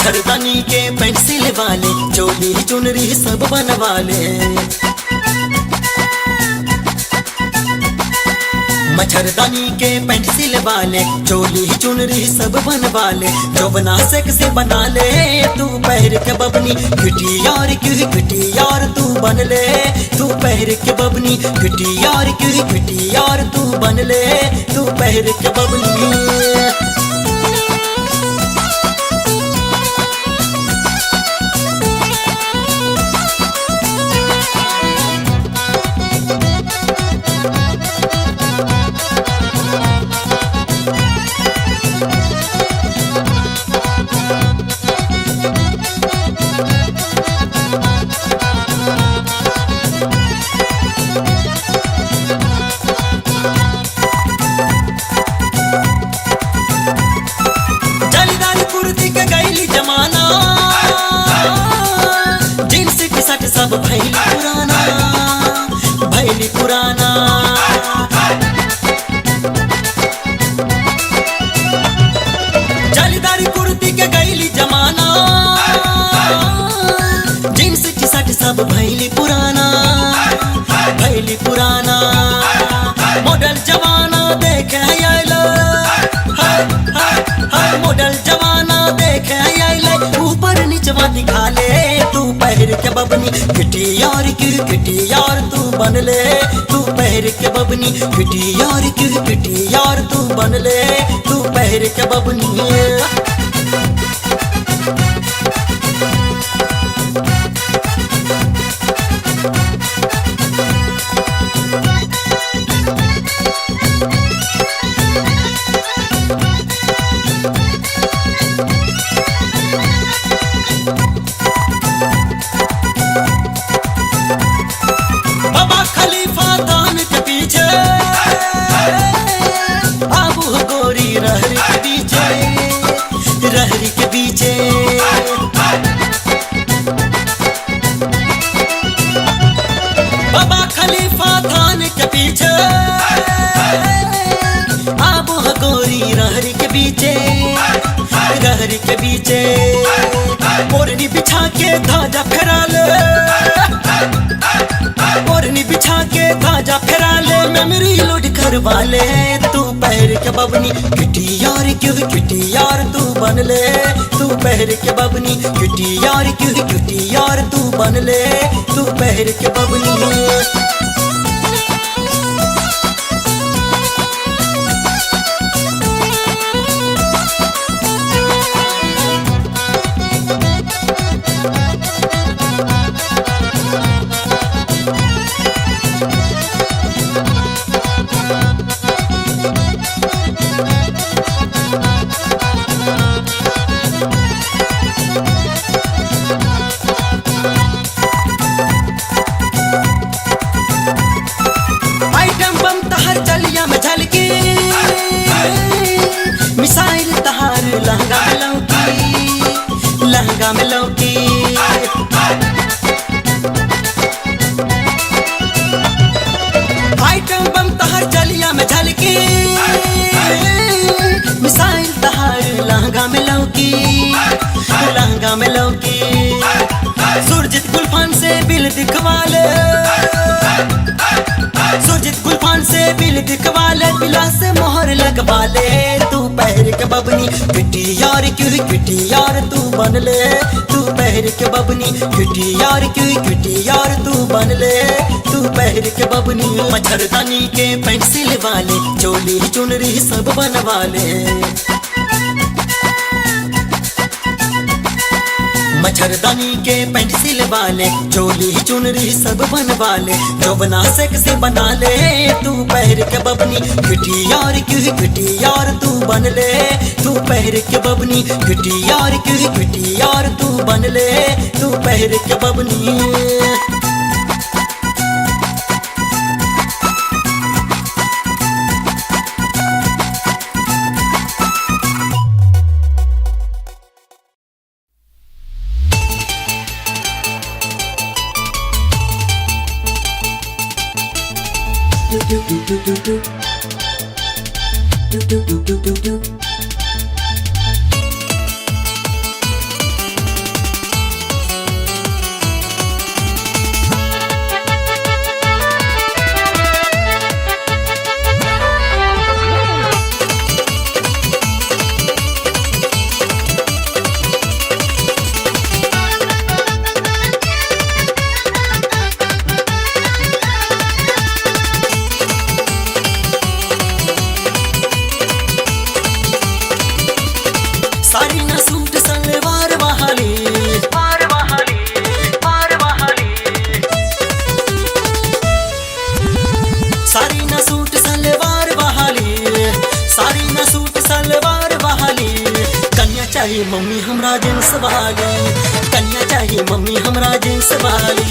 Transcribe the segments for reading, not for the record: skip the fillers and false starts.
मच्छरदानी के पेंसिल वाले चोली चुनरी सब बनवाले। मच्छरदानी के पेंसिल वाले चोली चुनरी सब बनवाले। जो बना से बना ले तू पहर के बबनी घिटी यार क्यों घिटी यार तू बन ले। तू पहर के बबनी घिटी यार क्यों घिटी यार तू बन ले। तू पहर के बबनी जमाना जींस की शर्ट सब भैली पुराना भैली पुराना। जालीदारी कुर्ती के गैली जमाना जींस की शर्ट सब भैली पुराना भैली पुराना। मॉडल जमाना देखे आइलो मॉडल जमाना देखे ऊपर नीचवा दिखा ले। तू पहर के बबनी घिटी यार क्यों घिटी यार तू बन ले। तू पहर के बबनी घिटी यार क्यों घिटी यार तू बन ले। तू पहर के बबनी रहरी के बीचे बाबा खलीफा थान के पीछे आबू गोरी रहरी के बीचे रहरी के बीचे। ओढ़नी बिछा के धाजा फेरा ले ओढ़नी बिछा के धाजा फेरा ले मेमोरी लोड करवा ले। तू पहर के बबनी घिटी यार क्यों घिटी यार तू बन ले। तू पहर के बबनी घिटी यार क्यों घिटी यार तू बन ले। तू पहर के बबनी मिसाइल तहार लहंगा में लौकी लहंगा में लौकी। आइटम बम तहार जलिया में झलकी मिसाइल तहार लहंगा में लौकी लहंगा में लौकी। सुरजीत गुलफान से बिल दिखवा ले सुरजीत गुलफान से बिल दिखवा ले बिला से मोहर लगवा ले। तू पहर के बबनी घिटी यार क्यों घिटी यार तू बन ले। तू पहर के बबनी घिटी यार क्यों घिटी यार तू बन ले। तू पहर के बबनी मच्छरदानी के पेंसिल वाले चोली चुनरी सब बनवाले। मच्छरदानी के पेंसिल वाले चोली चुनरी सब बनवाले। जो बना से बना ले तू पहर के बबनी घिटी यार क्यों घिटी यार तू बन ले। तू पहर के बबनी घिटी यार क्यों घिटी यार तू बन ले। तू पहर के बबनी साड़ी न सूट सलवार बहाली साड़ी न सूट सलवार बहाली साड़ी न सूट सलवार बहाली कन्या चाहिए मम्मी हमरा जींस वाली कन्या चाहिए मम्मी हमरा जींस वाली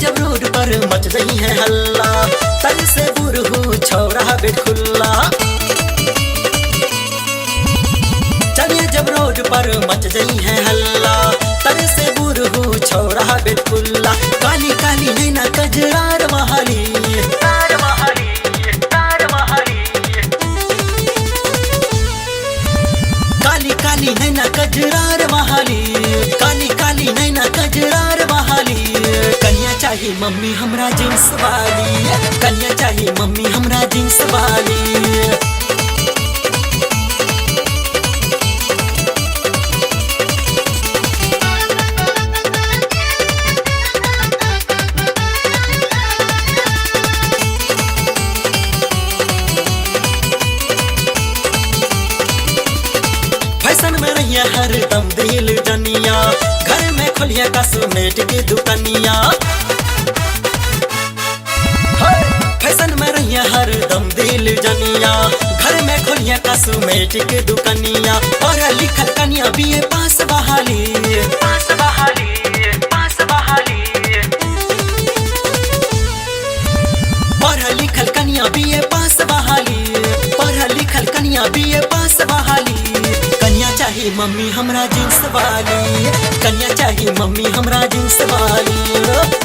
जब रोड पर मच रही है हल्ला तल से बुरहू छौरा बेट खुल्ला चलिए जब रोड पर मच रही है हल्ला तल से बुरहू छौरा बेट खुल्ला काली काली नैना कजरार बहाली काली काली नैना कजरार बहाली काली काली नैना कजरार बहाली कन्या चाहिए मम्मी हमरा जींस वाली कन्या चाहिए मम्मी हमरा जींस वाली फैशन में रहिए हर दम दिल जनिया घर में खोलिए कॉस्मेटिक की दुकानिया फैशन में रहिए हर दम दिल जनिया घर में खोलिए कॉस्मेटिक की दुकानिया और लिखल कनिया बीए पास बहाली पढ़ लिखल कनिया बीए पास बहाली पढ़ लिखल कनिया बीए पास बहाली कन्या चाहिए मम्मी हमरा जींस वाली कन्या चाहिए मम्मी हमरा जींस वाली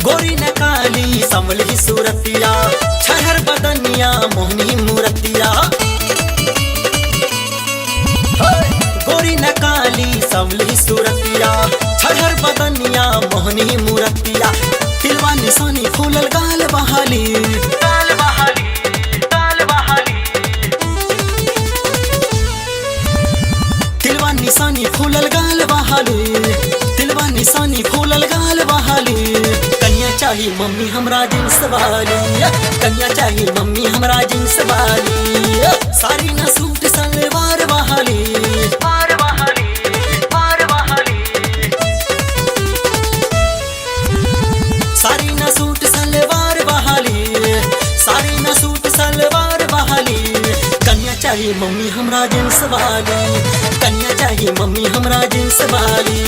गोरी न काली संवली सूरतिया छहर बदनिया मोहनी मूरतिया गोरी न काली संवली सूरतिया छहर बदनिया मोहनी मूरतिया तिलवा निशानी फूलल गाल बहाली तिलवा निशानी फूलल गाल बहाली तिलवा निशानी फूलल गाल बहाली कन्या चाहिए मम्मी हमरा जींस वाली कन्या चाहिए मम्मी हमरा जींस वाली साड़ी न सूट सलवार बहाली साड़ी न सूट सलवार बहाली साड़ी न सूट सलवार बहाली कन्या चाहिए मम्मी हमरा जींस वाली कन्या चाहिए मम्मी हमरा जींस वाली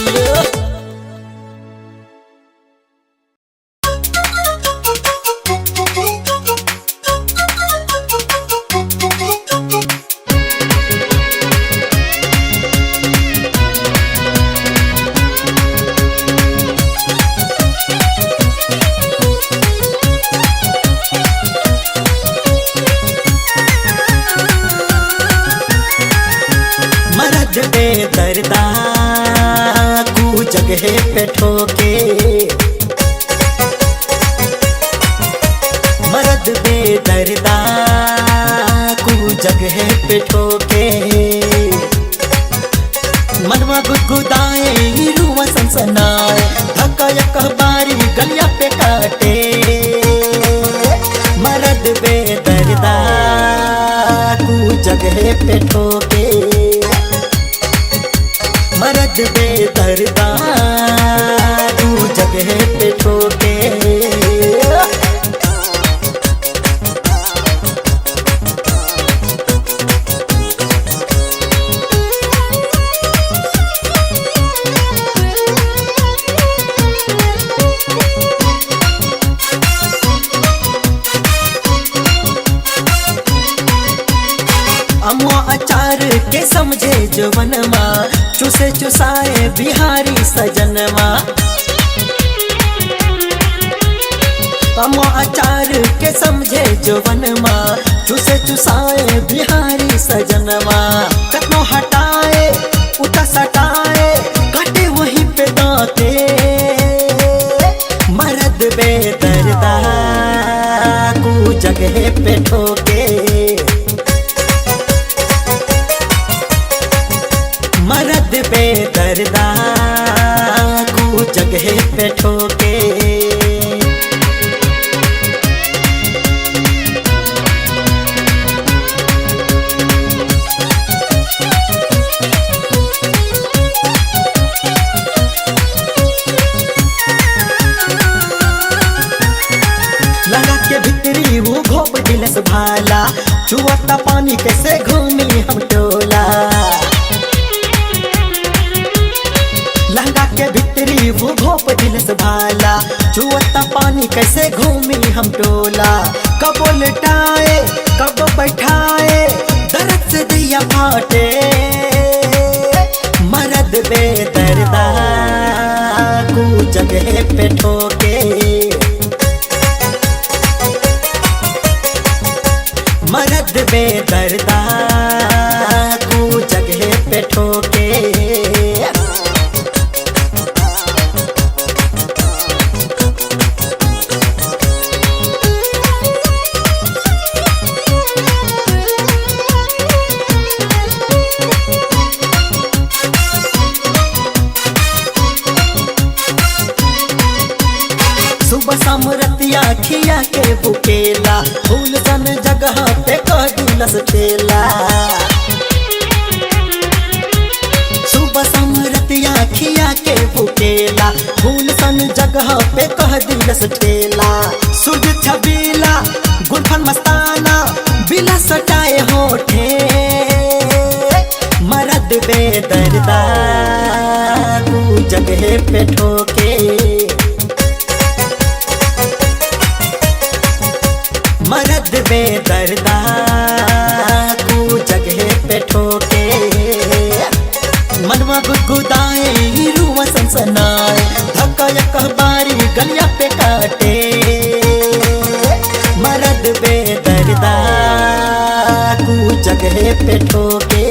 बेदर्दा कु जगह पे ठोके मर्द बेदर्दा कु जगह पे ठोके मनवा गुदगुदाए रुआ सनसनाए धक्का अखबारी गलिया पे काटे मर्द बेदर्दा कु जगह पे ठोके मर्द बेदर्दा तू जगह पे ठोके अमो अचार के समझे जवनमा, चुसे चुसाए बिहारी सजनमा। अमो अचार के समझे जवनमा, चुसे चुसाए बिहारी सजनमा। कतनो हटाए उता सटाए, काटे वहीं पे दांते, मर्द बेदर्दा को जगह पे ठोके। मर्द बेदर्दा को जगह पे ठोके। लगा के भीतरी वो घोप दिलस भाला, चुवता पानी कैसे घूमी हम टोला। लहंगा के भीतरी वो घोप दिलस भाला, चुवता पानी कैसे घूमी हम टोला। कब लटाए कब बैठाए, दर्द से दिया फाटे, मर्द बेदर्दा को जगह पे ठोके। मर्द बेदर्दा को जगह पे ठोके। सुबह शाम रतिया खिया के बुकेला, फूल सन जगह पे कह दिलस तेला। सुबह शाम रतिया खिया के बुकेला, फूल सन जगह पे कह दिलस तेला। सुध छबीला गुलफन मस्ताना, बिला सटाए होठे, मर्द बेदर्दा को जगह पे ठोके। मर्द बेदर्दा को जगह पे ठोके। मनवा गुदगुदाए रूह सनसनाए, धक्का एक बारी गलिया पे काटे, मर्द बेदर्दा को जगह पे ठोके।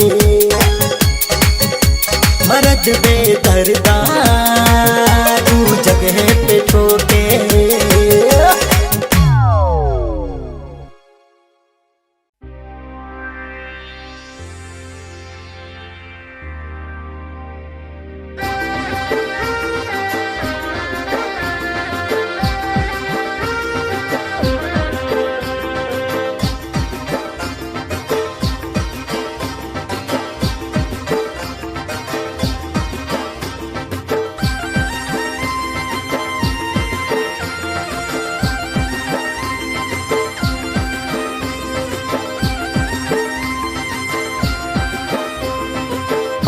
मर्द बेदर्दा को जगह पे ठोके।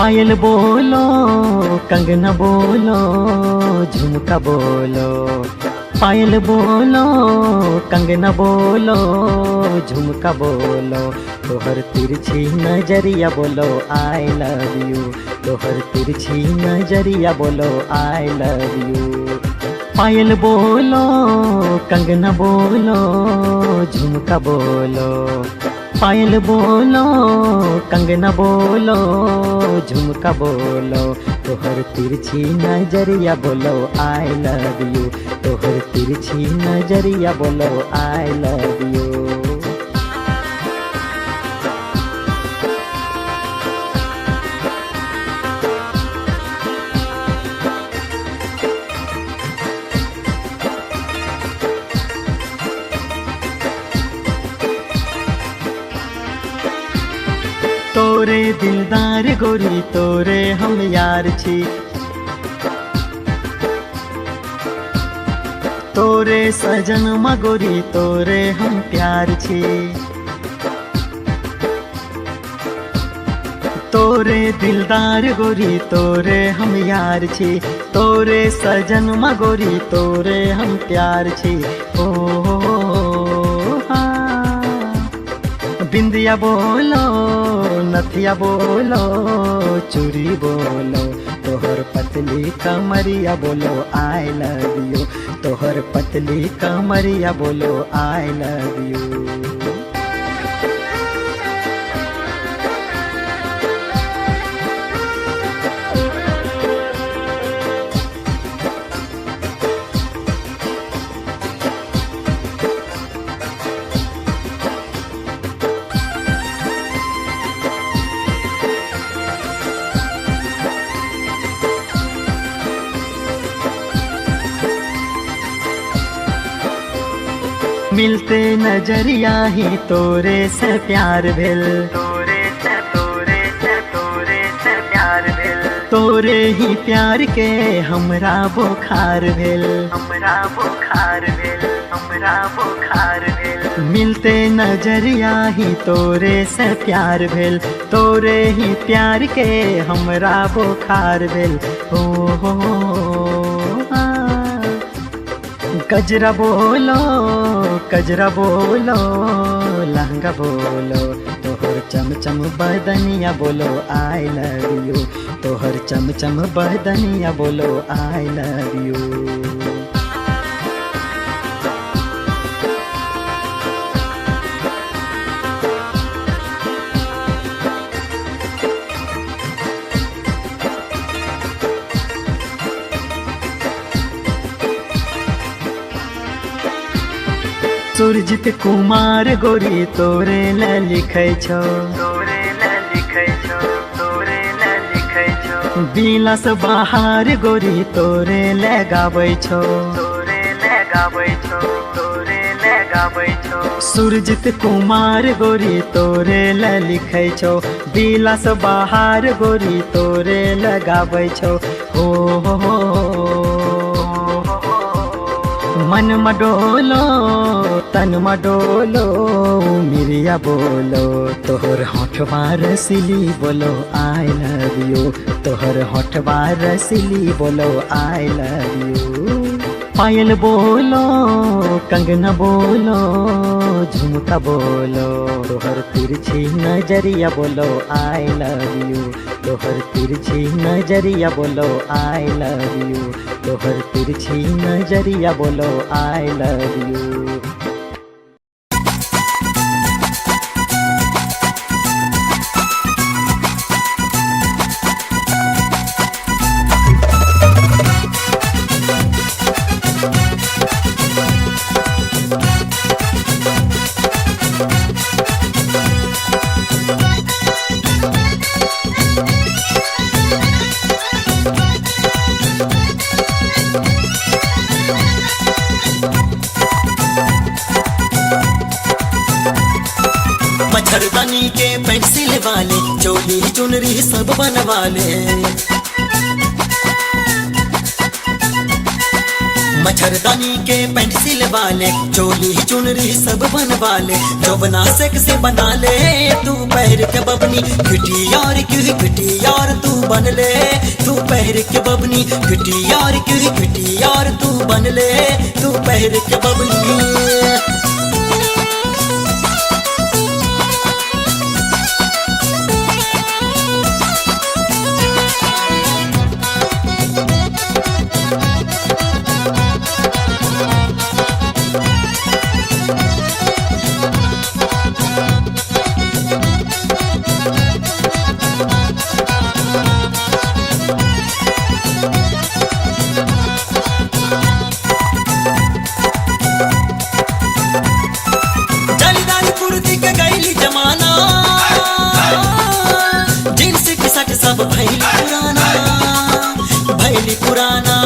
पायल बोलो कंगना बोलो झुमका बोलो, पायल बोलो कंगना बोलो झुमका बोलो। तोहर तिरछी नजरिया बोलो आई लव यू, तोहर तिरछी नजरिया बोलो आई लव यू। पायल बोलो कंगना बोलो झुमका बोलो, पायल बोलो कंगना बोलो झुमका बोलो। तोहर तिरछी नजरिया बोलो आई लव यू, तोहर तिरछी नजरिया बोलो आई लव यू। तोरे दिलदार गोरी तोरे हम यार छी, तोरे सजन मगोरी तोरे हम प्यार छी। तोरे दिलदार गोरी तोरे हम यार छी, तोरे सजन मगोरी तोरे हम प्यार छी। ओ बिंदिया बोलो नथिया बोलो चूड़ी बोलो तोहर पतली कमरिया बोलो आई लव यू तोहर पतली कमरिया बोलो आई लव यू। मिलते नजरिया ही तोरे से प्यार भेल तोरे से प्यार भेल तोरे ही प्यार के हमरा बुखार भेल हमरा बुखार भेल हमरा बुखार भेल। मिलते नजरिया ही तोरे से प्यार भेल तोरे ही प्यार के हमरा बुखार भेल। कजरा बोलो लहंगा बोलो तोहर चमचम बदनिया बोलो आई लव यू तोहर चमचम बदनिया बोलो I love you. Surjit Kumar गोरी तोरे ल लिखै छौ तोरे ल लिखै छौ तोरे ल लिखै छौ बिलास बहार गोरी तोरे ल गाबै छौ तोरे ल गाबै छौ तोरे ल गाबै छौ। सुरजित कुमार गोरी तोरे ल लिखै छौ बिलास बहार गोरी तोरे ल गाबै छौ। हो मन मडोलो तन मडोलो मिरिया बोलो तोहर होठवा रसीली बोलो आई लव यू तोहर होठवा रसीली बोलो आई लव यू। पायल बोलो कंगना बोलो झुमका बोलो तोहर तिरछी नजरिया बोलो आई लव यू तोहर तिरछी नजरिया बोलो आई लव यू तोहर तिरछी नजरिया बोलो आई लव यू। मच्छरदानी के पेंसिल वाले चोली चुनरी सब बनवाले मच्छरदानी के पेंसिल वाले चोली चुनरी सब बनवाले जो बना से बना ले तू पहर के बबनी किटी यार क्यों किटी यार तू बन ले तू पहर के बबनी किटी यार तू बन ले तू पहर के बबनी। सब भैली पुराना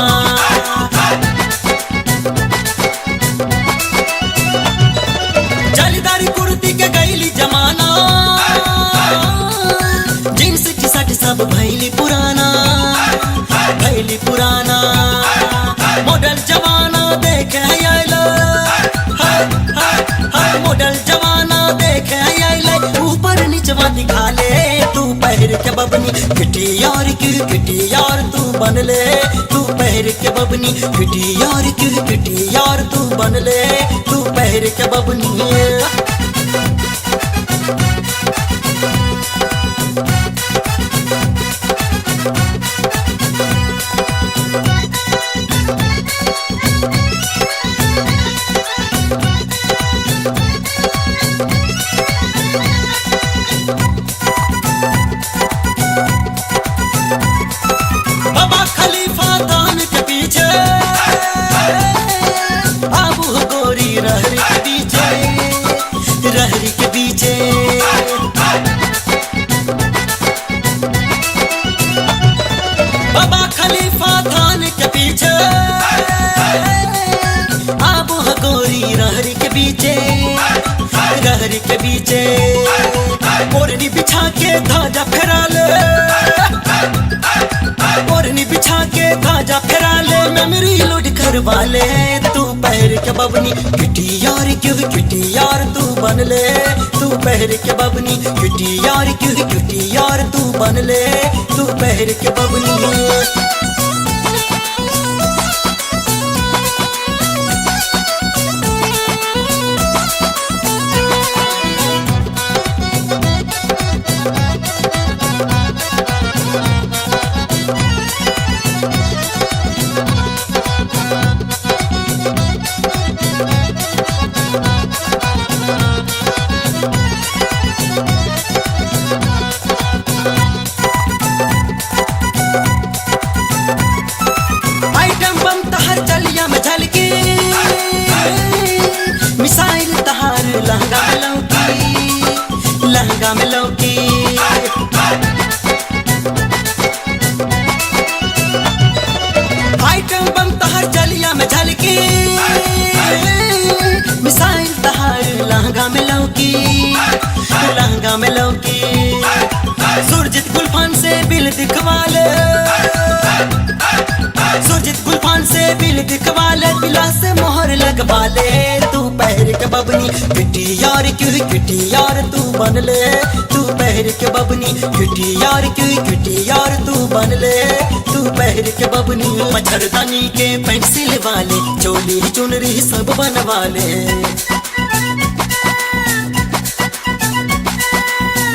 जालीदारी कुर्ती के गैली जमाना जींस टी शर्ट सब भैली पुराना मॉडल जमाना देखे मॉडल जमाना देखे ऊपर नीचवा दिखा ले तू पहर के बबनी किटी यार तू बन ले तू पहर के बबनी किटी यार तू बन ले तू पहर के बबनी। के बीचे ओढ़नी बिछा के धाजा फेरा ले, ओढ़नी बिछा के धाजा फेरा ले, मेमोरी लोड करवा ले तू पैर के बबनी किटी यार क्यों किटी यार तू बन ले, तू पैर के बबनी किटी यार क्यों किटी यार तू बन ले, तू पैर के बबनी। मिसाइल तहार लहंगा में लौकी, लहंगा में लौकी, आइटम बम तहार चलिया में झलकी, मिसाइल तहार लहंगा में लौकी, लहंगा में लौकी, सुरजीत गुलफान से बिल दिखवा ले, सुरजीत गुलफान से बिल दिखवा ले, बिला से मोहर लगवा ले तू पैर के बबनी किटी यार क्यों किटी यार तू बन ले, तू पैर के बबनी किटी यार क्यों किटी यार तू बन ले, तू पैर के बबनी। मच्छरदानी के पेंसिल वाले चोली चुनरी सब बनवा ले,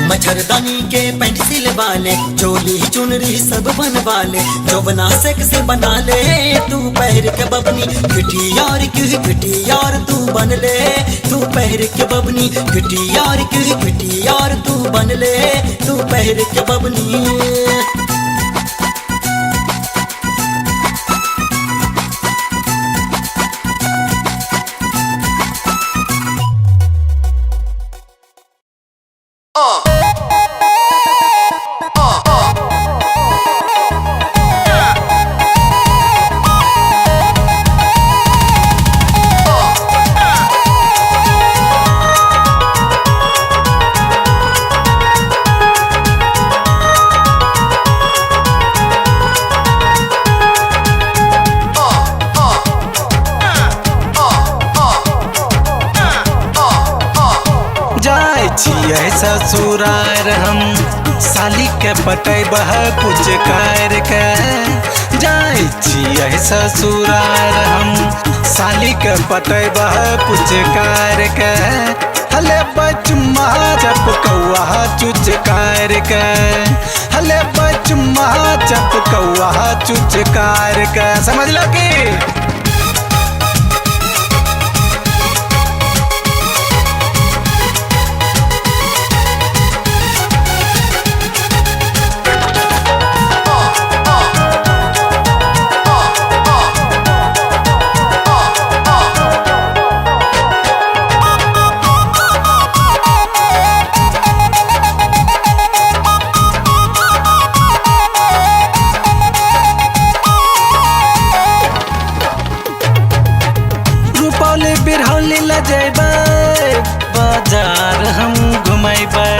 मच्छरदानी के पेंसिल वाले चोली चुनरी सब बनवा ले, जौबना सेक से बना ले तू पैर के बबनी किटी यार क्यों किटी यार तू बन ले, तू पैर के बबनी किटी यार क्यों किटी यार तू बन ले, तू पैर के बबनी। ससुरार हम साली के पटेब कुछ कर के, जाए छिए ससुरार हम साली के पटेब कुछ कर के, हले बचमा जब कौआ चुच कर के, हले बचमा जब कौआ चुच कर के, समझ लो कि बाजार हम घुमेबै,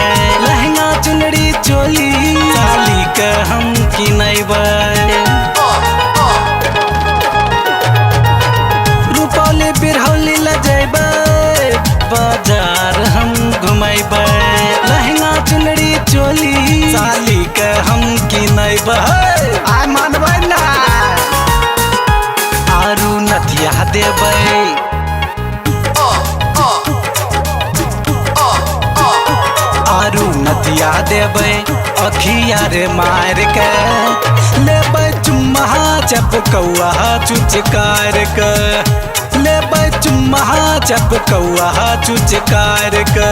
लहंगा चुनरी चोली साली के हम किनेबै, रुपौली बिरहौली ल जेबै, बाजार हम घुमेबै, लहंगा चुनरी चोली साली के हम किनेबै, आय मानबै ना आरू नथिया देबै, आरू नथिया देबै अखिया रे मार के, लेबै चुम्मा जब कौआ चुचकार के, लेबै चुम्मा जब कौआ चुचकार के।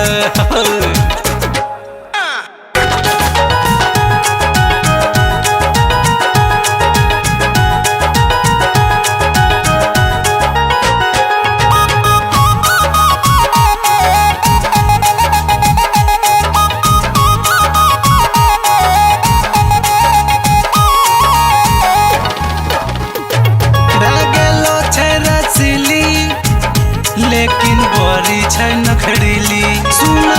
लेकिन बड़ी छै नखरीली, सुना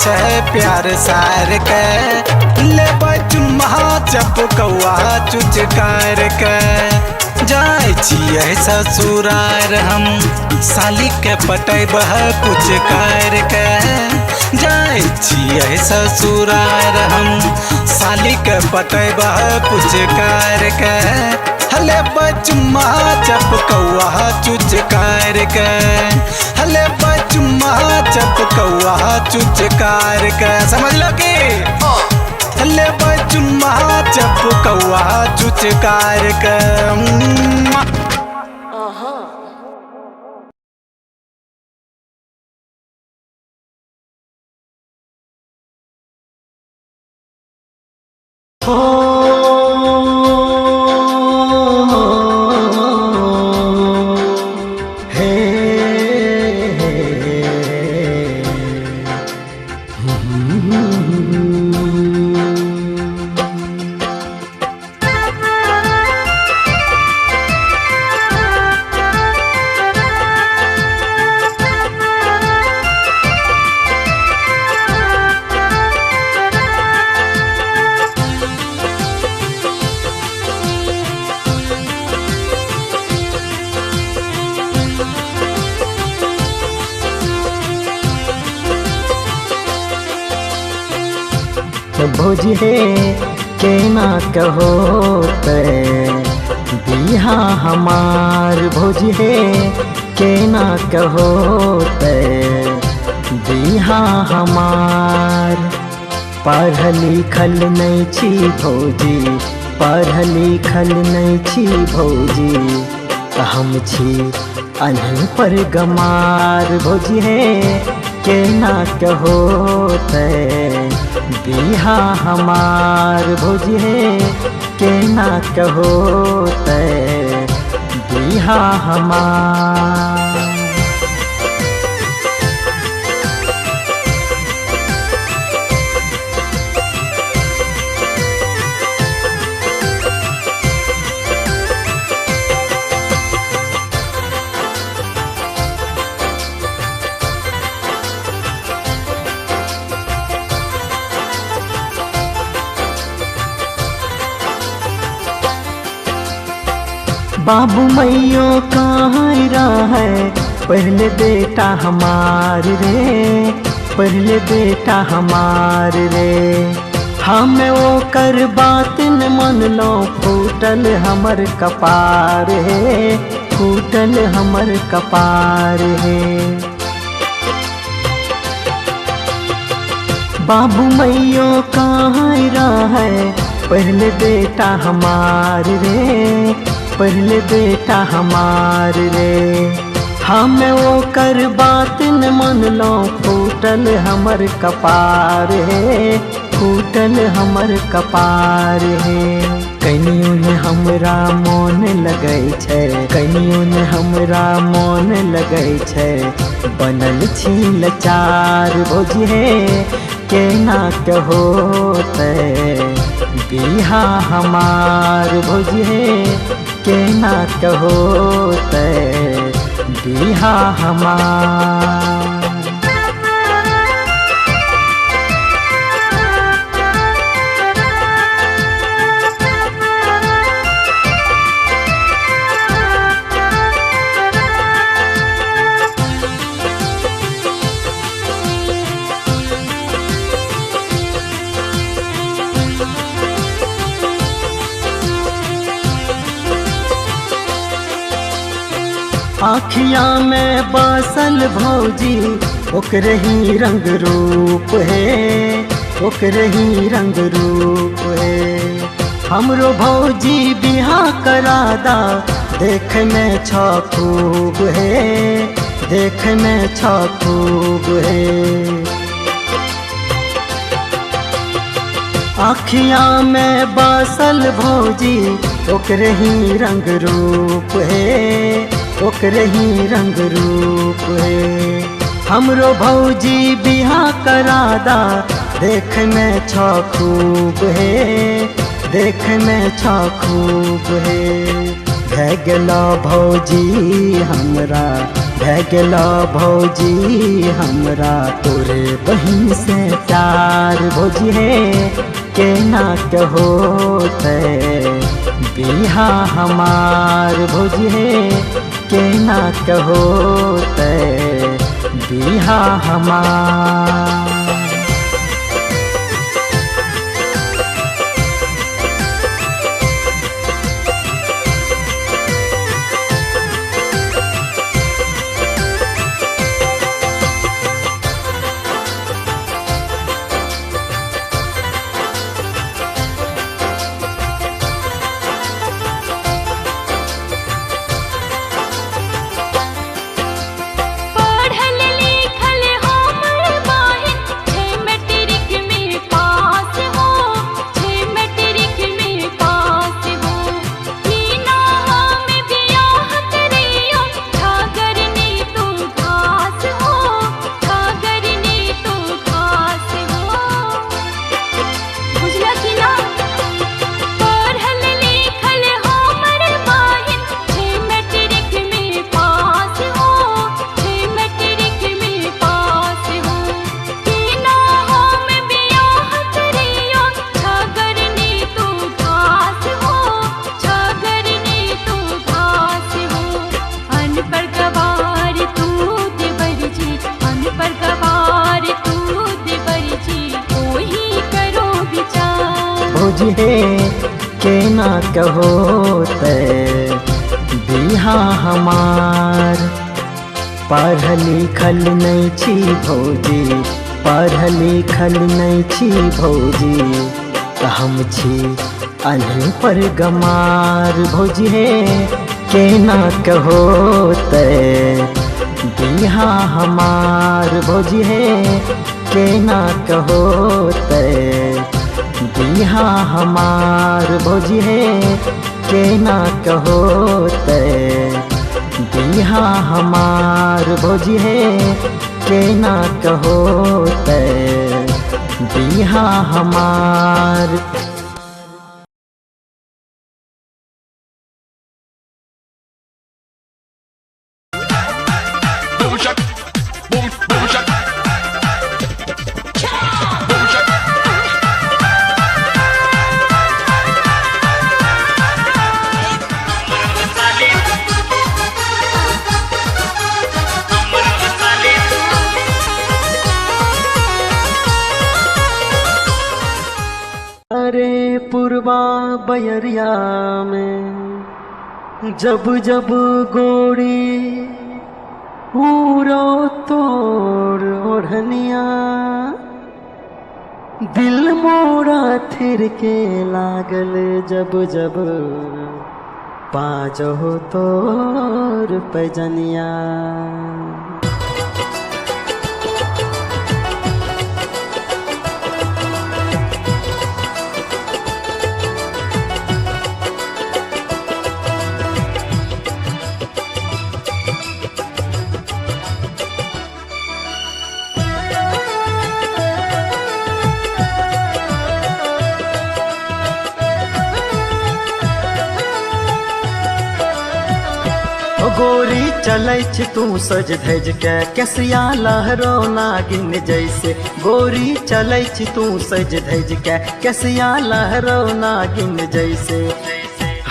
छै प्यार सार के ले चुम्मा चप कौआ चुचकार के जाय छियै ससुरार हम साली के पटेबह कुछ कर के जाय छियै ससुरार हम साली के पटेबह कुछ कर के हले बचुम्मा चप कौआ चुचकार के हले बचुम्मा चप कौआ चुचकार के समझ लो कि हले बचुम्मा चप कौआ चुचकार के भोजी है केना कहो ते बिहा हमार भोजी है केना कहो ते बिहा हमार पढ़ल लिखल नहीं छी भौजी पढ़ल लिखल नहीं छी भौजी हम छी अनपढ़ गमार भौजी है केना कहो ते बिहा हमार भौजी है केना कहो ते बिहा हमार बाबू मैयो कहाँ रहे पहले बेटा हमार रे पहले बेटा हमार रे हम ओकर बात न मन लो फूटल हमर कपार है फूटल हमर कपार है बाबू मैयो कहाँ रहे पहले बेटा हमार रे पहले बेटा हमार रे हम ओकर बात न मन लो फूटल हमर कपार है फूटल हमर कपार है कनियों ने हमरा मोन लगै छै कनियों ने हमरा मोन लगै छै बनल छी लाचार भौजी है केना कहो ते बिहा हमार भौजी है केना कहो ते बिहा हमार आँखिया में बसल भौजी ओकरे ही रंग रूप है ओकरे ही रंग रूप है हमरो भौजी बिहा करादा देख में छ खूब है देख में छ खूब है आँखिया में बसल भौजी ओकरे ही रंग रूप है ओकरे ही रंग रूप है हमरो भौजी बिहा करादा देख में छ खूब है देख में छ खूब है भै गेलो भौजी हमरा भै गेलो भौजी हमरा तोरे बहिन से प्यार भौजी है केना के होते बिहा हमार भौजी है केना के होते बिहा हमार। भौजी है केना कहो ते बिहा हमार। पढ़ल लिखल नहीं छी भौजी पढ़ल लिखल नहीं छी भौजी हम छी अनपढ़ गमार। भौजी है केना कहो ते बिहा हमार। भौजी है केना कहो ते बिहा हमार। भौजी है केना कहो ते बिहा हमार। भौजी है केना कहो ते बिहा हमार। अरे पूर्वा बयरिया में जब जब गोरी पूरो तोड़ ओढ़निया दिल मोरा थिर के लागल जब जब पाजो तोर पैजनिया। गोरी चलै छी तू सज धज के केसिया लहरो नागिन जैसे। गोरी चलै छी तू सज धज के केसिया लहरो नागिन जैसे।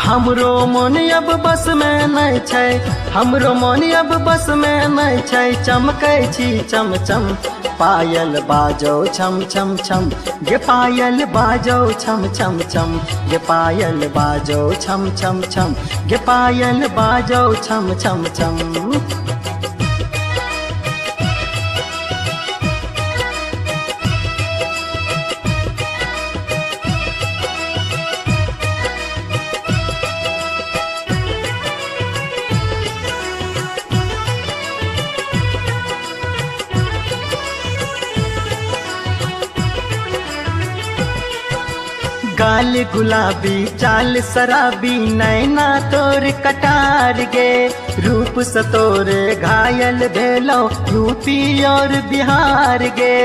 हमरो मन अब बस में नहीं छै हमरो मन अब बस में नहीं छै। चमकै छी चम चम पायल बाजो छम छम छम गे पायल बाजो छम छम छम गे पायल बाजो छम छम छम गे पायल बाजो छम छम छम। गाल गुलाबी चाल शराबी नैना तोर कटार गे। रूप से तोर घायल भेलो यूपी और बिहार गे।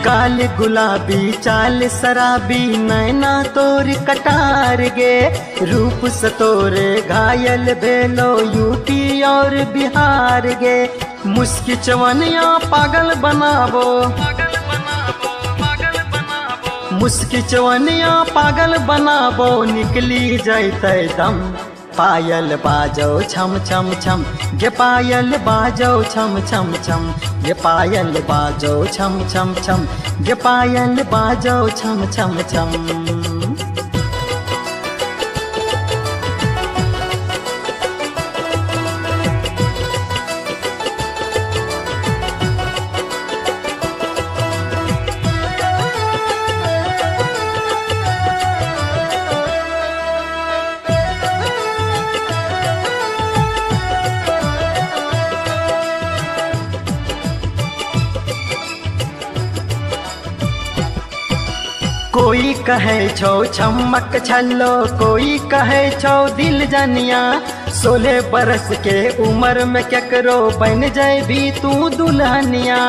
गाल गुलाबी चाल शराबी नैना तोर कटार गे, रूप से तोरे घायल भेलो यूपी और बिहार गे। मुस्की चवनिया पागल बनाबो, मुस्की चवनिया पागल बनाबो, निकली जैते दम। पायल बाजो छम छम छम, गे पायल बाजो छम छम छम, गे पायल बाजो छम छम छम, गे पायल बाजो छम छम छम। कोई कहे छो छमक छल्लो, कोई कहे छो दिल जनिया। 16 बरस के उम्र में केकरो बन जाए भी तू दुल्हनिया।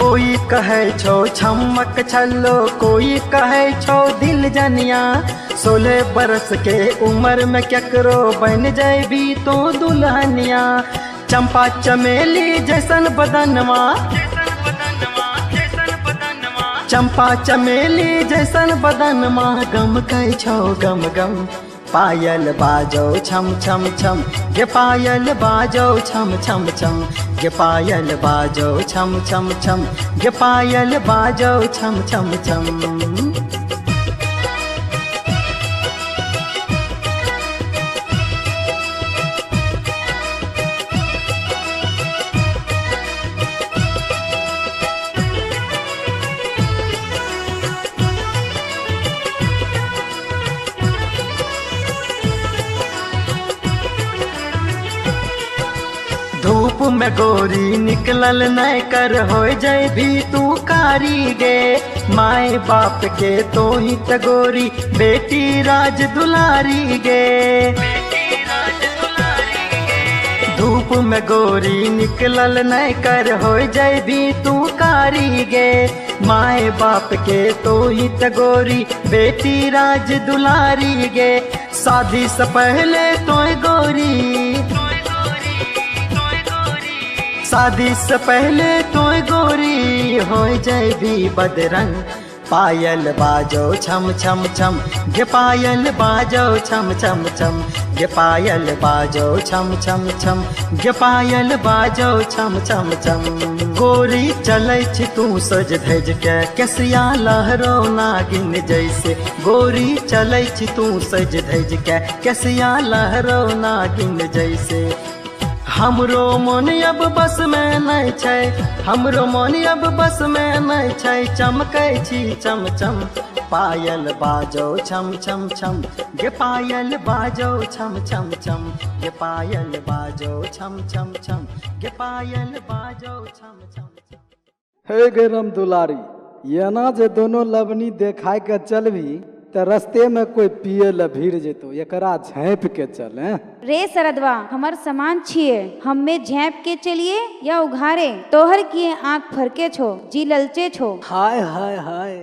कोई कहे छो छमक छल्लो, कोई कहे छो दिल जनिया। 16 बरस के उम्र में केकरो बन जाए भी तू दुल्हनिया। चंपा चमेली जैसन बदनवा, चंपा चमेली जैसन बदनमा, गम कह छो गम गम। पायल बाजो छम छम छम, गे पायल बाजो छम छम छम, गे पायल बाजो छम छम छम, गे पायल बाजो छम छम छम। धूप में गोरी निकलल नहीं कर, हो जाए भी तू कारी गे। माए बाप के तो ही तगोरी, बेटी राज दुलारी गे। धूप में गोरी निकलल नहीं कर, हो जाए भी तू कारी गे। माए बाप के तो ही तगोरी, बेटी राज दुलारी गे। शादी से पहले तो गोरी, शादी से पहले तो गोरी, हो जाए भी बदरंग। पायल बाजो छम छम छम, गे पायल बाजो छम छम छम, गे पायल बाजो छम छम छम, गे पायल बाजो छम छम छम। गोरी चलै छी तू सज धज के, केसिया लहरो नागिन जैसे। गोरी चलै छी तू सज धज के, केसिया लहरो नागिन जैसे। हमरो मन अब बस में नहीं छै, हमरो मन अब बस में नहीं छै। चमकै छी चम चम, पायल बाजो छम छम छम, गे पायल बाजो छम छम छम, गे पायल बाजो छम छम छम, गे पायल बाजो छम छम छम। हे गे राम दुलारी, ये ना जे दोनों लवनी देखाय के चलबी तो रस्ते में कोई पिए ला भीड़ जेतो, एकरा झाँप के चल। रे सरदवा, हमर सामान छिए, हमें झाँप के चलिए या उघारे? तोहर किए आँख फरके छो, जी ललचे छो। हाय हाय हाय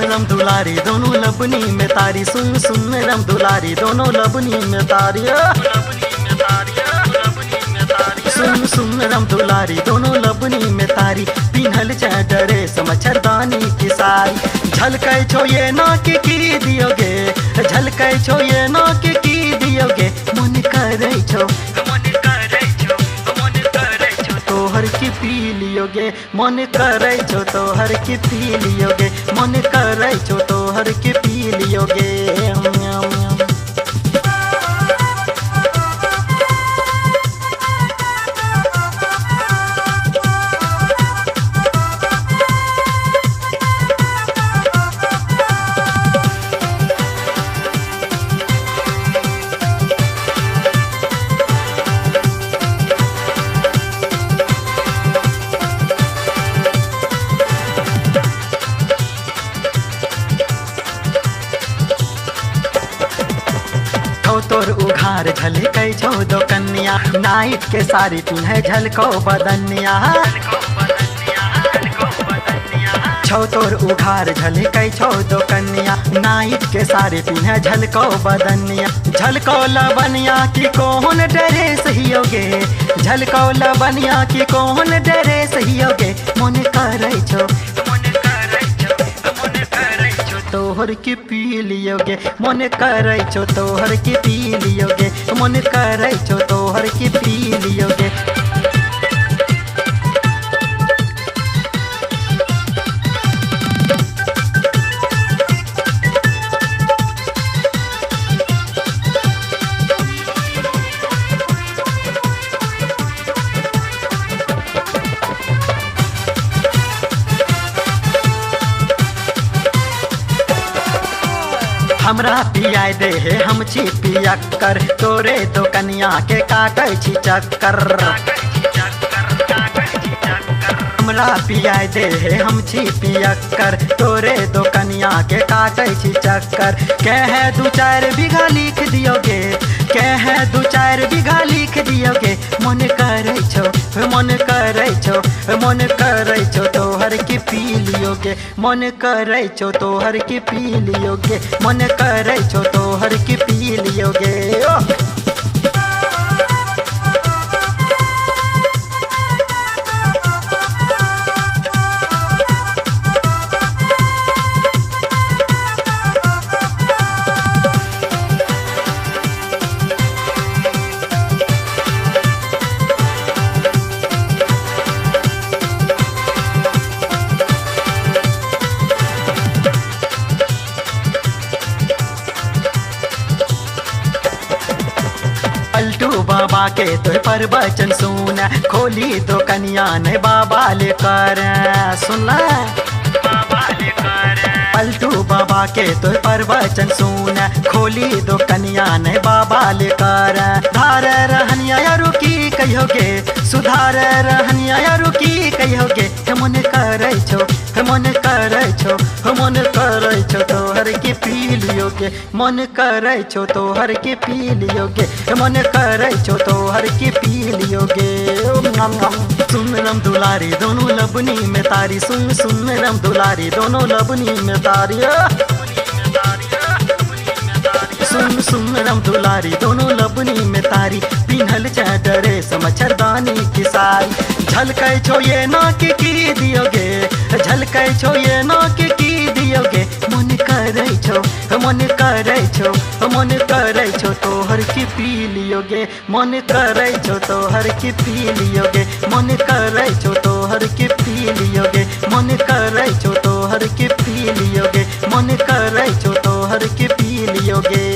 रम दुलारी दोनों लबनी में तारी, सुन सुन रम दुलारी दोनों लबनी में तारी। सुन सुन रम दुलारी दोनों लबनी में तारी, पिन्हल चाहे ड्रेस मच्छरदानी की सारी। झलकै छो ये नाक की दियोगे, झलकै छो ये नाक की दियोगे। मन करे छो तोहर की पी लियोगे, मन करे छो तोहर की पी लियोगे, मन करे छो तोहर की पी लियोगे। उघार झलकै छौ दो कन्या, नाइट के साड़ी पिन्हे झलको बदनिया। छौ तोर उघार झलकै छौ दो कन्या, नाइट के साड़ी पिन्हे झलको बदनिया। झलको लबनिया की कौन ड्रेस हियोगे, झलको लबनिया की कौन ड्रेस हियोगे। मन करै छौ तोहर की पी लियोगे, मन करै छो तोहर की पी लियोगे, मन करै छो तोहर की पी लियोगे। हमरा पियाई दे हे हम छी पियक्कर, तोरे दो कन्या के काटै छी चक्कर। हमरा पियाई दे हे हम छी पियक्कर, तोरे दो कन्या के काटै छी चक्कर। कहे दू चार बीघा लिख दियोगे, कहे दू चार बीघा लिख दियोगे। मन करै छौ मन करै छौ मन करै छौ तोहर की पी लियोगे, मन करै छौ तोहर की पी लियोगे, मन करै छौ तोहर की पी लियोगे। पलटू बाबा के तो प्रवचन सुन, खोली तो कन्या ने बाबा लेकर सुना। पलटू बाबा के तो प्रवचन सुन, खोली दो कन्या ने बाबा लेकर। धार रहनिया रुकी कहोगे, सुधार रहनिया रुकी कहोगे। मन करै छौ मन करै छौ मन करै छौ तोहर की पी लियोगे, मन करै छौ तोहर की पी लियोगे, मन करै छौ तोहर की पी लियोगे। सुन रम दुलारी दोनों लबनी में तारी, सुन सुन रम दुलारी दोनों लबनी में तारी। सुन सुन रम दुलारी दोनों लबनी में तारी, पिन्हल चादरे मच्छरदानी की सारी। झलकै छो ये नाक की दियोगे, झलकै छो ये नाक की दियोगे। मन करै छौ मन करै छौ मन करै छौ तोहर की पी लियोगे, मन करै छौ तोहर की पी लियोगे, मन करै छौ तोहर की पी लियोगे, मन करै छौ तोहर की पी लियोगे, मन करै छौ तोहर की पी लियोगे।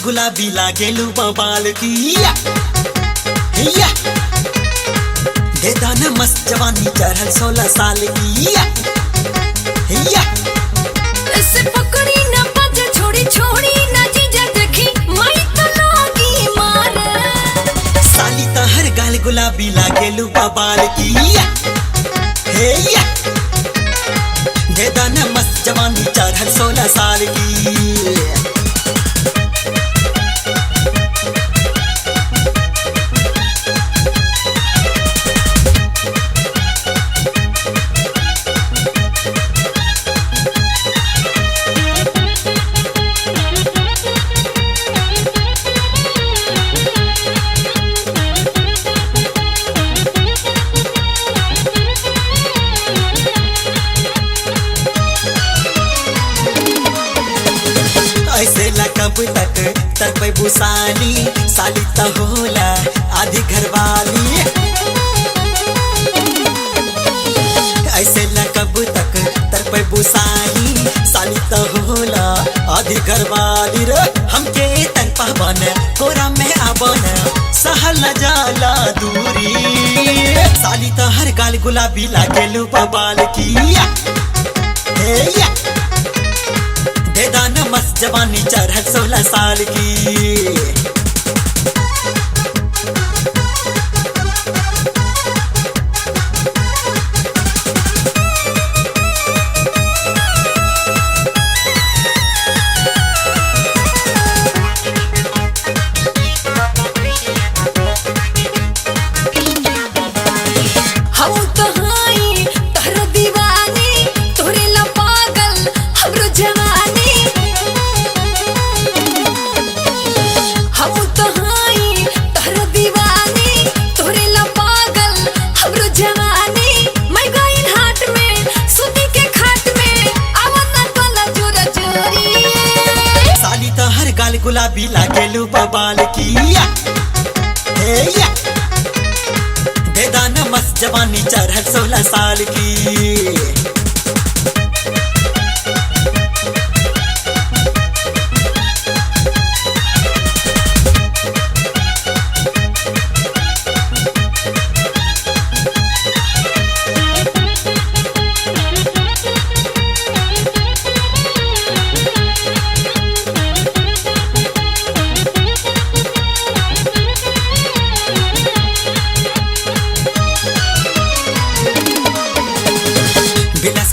गुलाबी लागेलू बबाल की दे दाना मस्त जवानी चढ़ल 16 साल की। ऐसे पकड़ी ना बाजे छोड़ी छोड़ी ना जीजा देखी माई तो लागी मारे। साली तहर गाल गुलाबी लागेलू बबाल की दे दाना मस्त जवानी चढ़ल 16 साल की। कब तक तरपैबू साली, साली त होला आधी घरवाली। ऐसे ला कब तक तरपैबू साली, घरवाली रे हमके तन पावन कोरा में आवन सहल न जाला दूरी साली तो हर गाल गुलाबी लागेलू बबाल की दे दान मस्त जवानी चढ़ल 16 साल की गुलाबी लागेलू बबाल की दे दान मस्त जवानी चढ़ल 16 साल की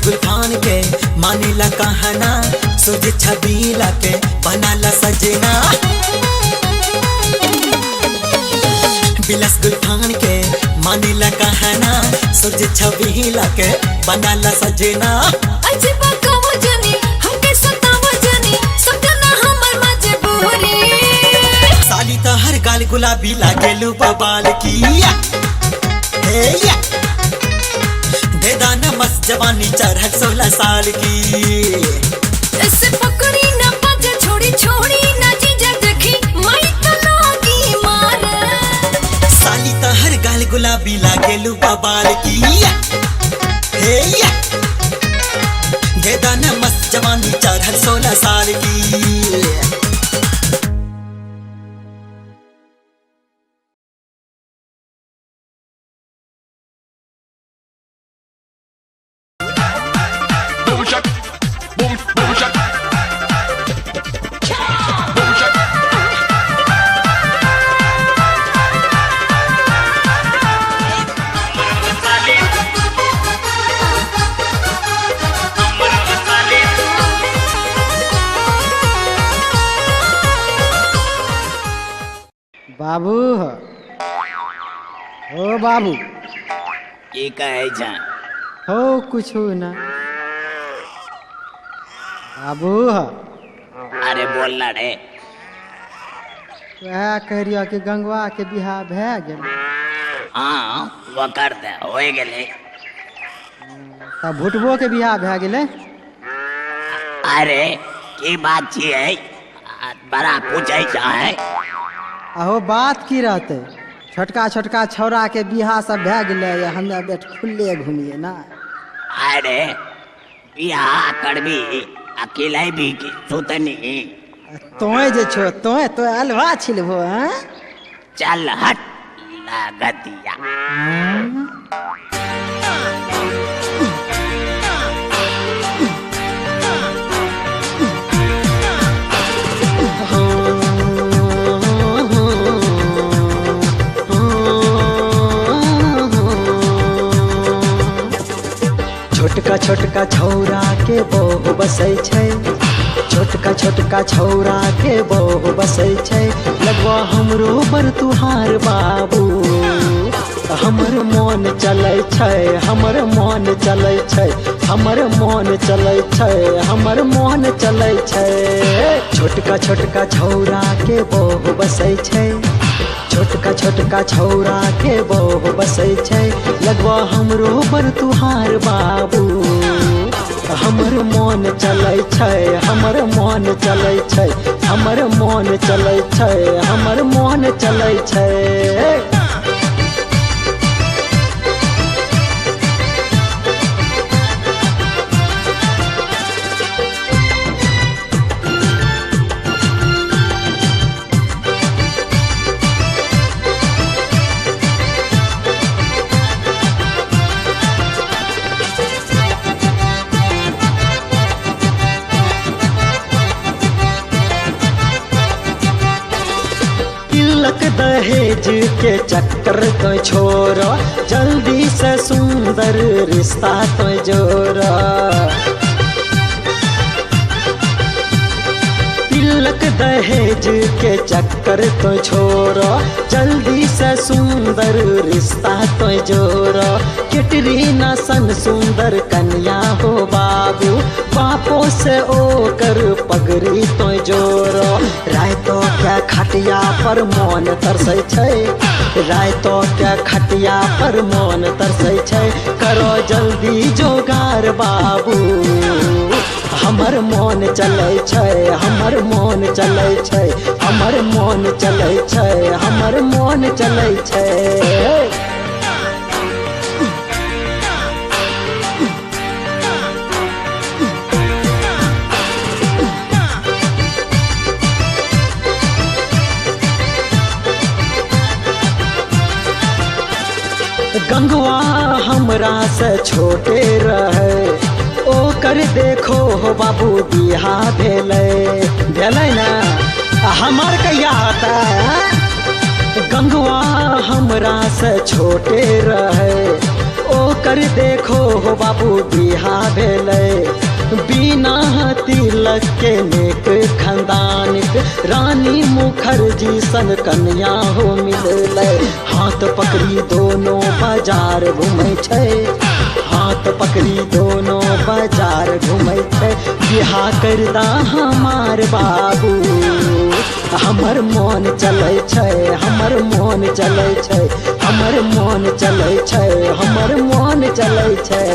गुलफान के मानीला कहना सूझ छबीला के बनाला सजना बिलस गुलफान के मानीला कहना सूझ छबीला के बनाला सजना अजबा कहो जनी हमके सताव जनी सपना हमर मजबूरी साली तो हर गाल गुलाबी लागेलू बबाल की दे दान मस्त जवानी चढ़ल 16 साल की ऐसे पकड़ी ना बाजे छोड़ी छोड़ी ना जीजा देखी माई तो लागी मारे साली तो हर गाल गुलाबी लागेलू बबाल की दे दान मस्त जवानी चढ़ल 16 साल की बाबू ओ बाबू की कहे छा हो कुछ ना बाबू अरे बोलना रे वह कह रही कि गंगवा के बिहार भै गेल हाँ वो कर दे हो गेले तब भुटबो के बिहार भै गेले अरे की बात छियै बड़ा पूछे है अहो बात की रहते छोटका छोटका छौरा के बिहार सब भै गेले हमे बेट खुले घूमिए ना अरे बिहार करबी अकेले भी की सुतनी तोय जे छो तोय तो अलवा छिलबो हैं चल हट लागतिया छोटका छोटका छौरा के बहु बसै छै छोटका छोटका छौरा के बहु बसै छै लगवा हमरो बर तुहार बाबू हमर मन चलै छै हमर मन चलै छै हमर मन चलै छै हमर मन चलै छै छोटका छोटका छौरा के बहु बसै छै छोटका छोटका छौरा के बहु बसै छै लगवा हमरो बर तुहार बाबू हमर मन चलै छै हमर मन चलै छै हमर मन चलै छै हमर मन चलै छै तिलक दहेज के चक्कर तो छोड़, जल्दी से सुंदर रिश्ता तो जोड़। तिलक दहेज के चक्कर तो छोड़, जल्दी से सुंदर रिश्ता तो जोड़। कैटरीना सन सुंदर कन्या हो बाबू, बापों से ओकर पगड़ी तो जोड़। रातो क्या खटिया पर मन तरसै छै, रातो क्या खटिया पर मन तरसै छै। करो जल्दी जोगार बाबू, हमर मन चलै छै, हमर मन चलै छै, हमर मन चलै छै, हमर मन चलै छै। गंगवा हमरा से छोटे रहे, ओकर देखो हो बाबू बिहा भेलै ना, हमार कहिया होता है। गंगवा हमरा से छोटे रहे, ओकर देखो हो बाबू बिहा भेलै। बिना तिलक के नेक खानदानिक रानी मुखर्जी सन कन्या हो मिललै। हाथ पकड़ी दोनों बाजार घूमै छै, हाथ पकड़ी दोनों बाजार घूमै छै। बियाह करदा हमार बाबू, हमर मन चलै छै, हमर मन चलै छै, हमर मन चलै छै, हमर मन चलै छै।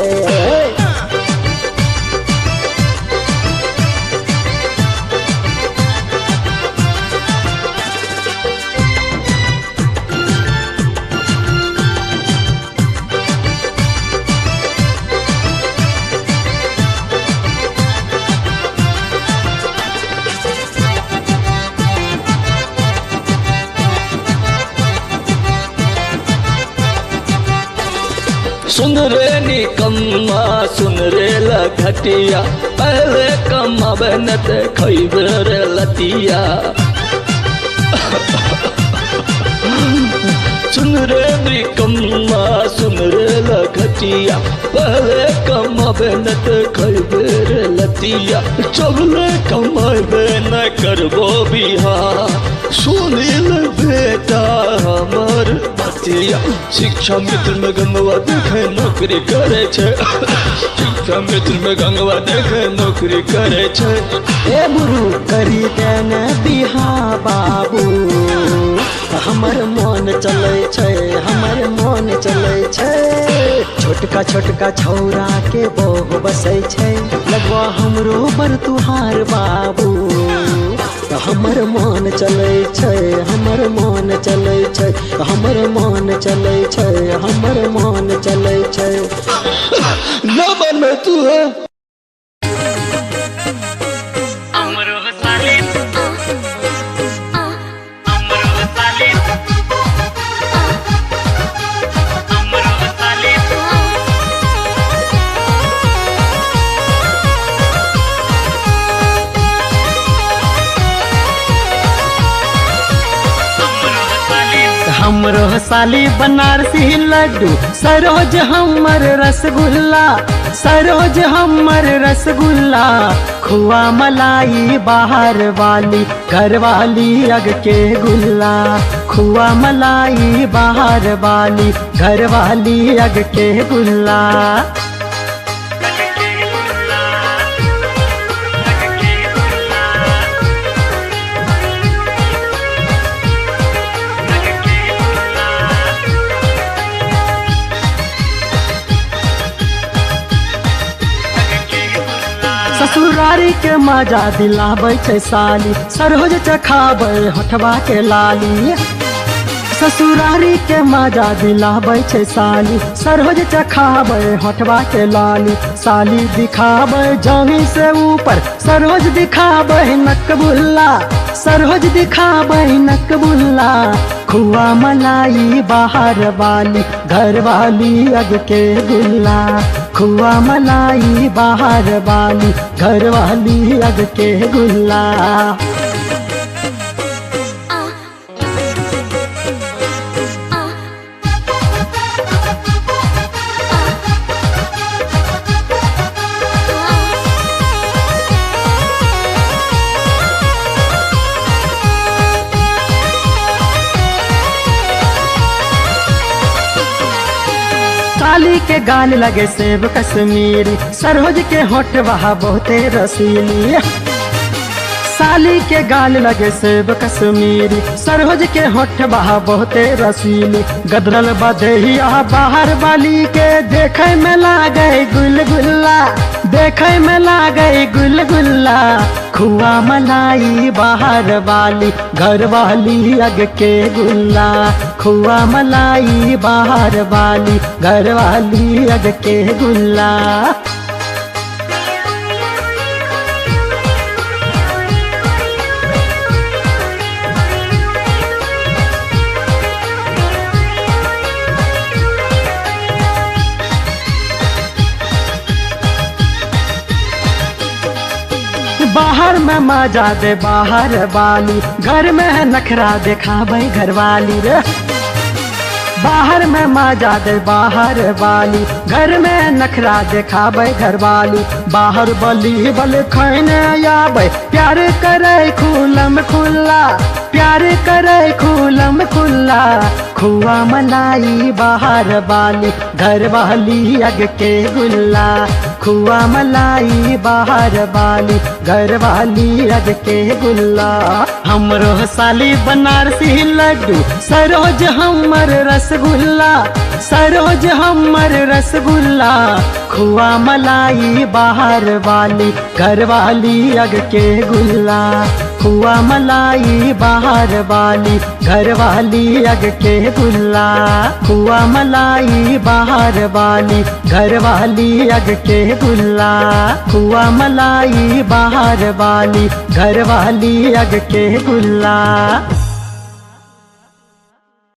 सुन रे निकम्मा सुन रे लखटिया, पहले कमाबे न ते खइबे रे लतिया। सुन रे निकम्मा सुन रे लखटिया, पहले कमाबे न ते खइबे रे लतिया। चबले कमाबे न करबो बिहार, सुनील बेटा हमर बतिया। शिक्षा मित्र में गंगवा देखे नौकरी करे छे, शिक्षा मित्र में गंगवा देखे नौकरी करे छे। ए गुरु करी देने बिहा बाबू, हमर मन चलै छै, हमर मन चलै छै। छोटका छोटका छौरा के बहु बसै छै, लगवा हमरो बर तुहार बाबू। हमर मन चलै छै, हमर मन चलै छै, हमर मन चलै छै, हमर मन चलै छै। न बन तू है हमरो साली बनारसी लड्डू, सरोज हमर रसगुल्ला, सरोज हमर रसगुल्ला। खुआ मलाई बाहर वाली, घर वाली अग के गुल्ला। खुआ मलाई बाहर वाली, घर वाली अग के गुल्ला। ससुरारी के मजा दिलाबै छै साली, सरोज चखाबै होठवा के लाली। ससुरारी के मजा दिलाबै छै साली, सरोज चखाबै होठवा के लाली। साली दिखाबै जांघी से ऊपर, सरोज दिखाबै नकबुल्ला, सरोज दिखाबै नकबुल्ला। खुआ मलाई बाहर वाली, घर वाली अग के गुल्ला। खुआ मलाई बाहर वाली, घर वाली अग के गुल्ला। साली के गाल लगे सेब कश्मीरी, सरोज के होठ वहा बहुते रसीली। साली के गाल लगे सेब कश्मीरी, सरोज के होठ बहा बहुते रसीली। गदरल बदहिया बाहर वाली के देखे में लागे गुलगुल्ला, देखे में लागे गुलगुल्ला। खुआ मलाई बाहर वाली, घर वाली अग के गुल्ला। खुआ मलाई बाहर वाली, घर वाली अग के गुल्ला। बाहर में मजा दे बाहर वाली, घर में है नखरा देखा भाई घर वाली रे। बाहर में मजा दे बाहर वाली, घर में नखरा देखा भाई घर वाली। बाहर बली बल खाने आवे, प्यार करे खुलम खुल्ला, प्यार करे खुलम खुल्ला। खुआ मलाई बाहर वाली, घर वाली अग के गुल्ला। खुआ मलाई बाहर वाली, घर वाली अग के गुल्ला। हमरो साली बनारसी लड्डू, सरोज हमर रसगुल्ला, सरोज हमर रसगुल्ला। खुआ मलाई बाहर वाली, घर वाली अग के गुल्ला। खुआ मलाई बाहर वाली, घर वाली अग के गुल्ला। खुआ मलाई बाहर वाली, घर वाली अग के गुल्ला। खुआ मलाई बाहर वाली, घर वाली अग के गुल्ला।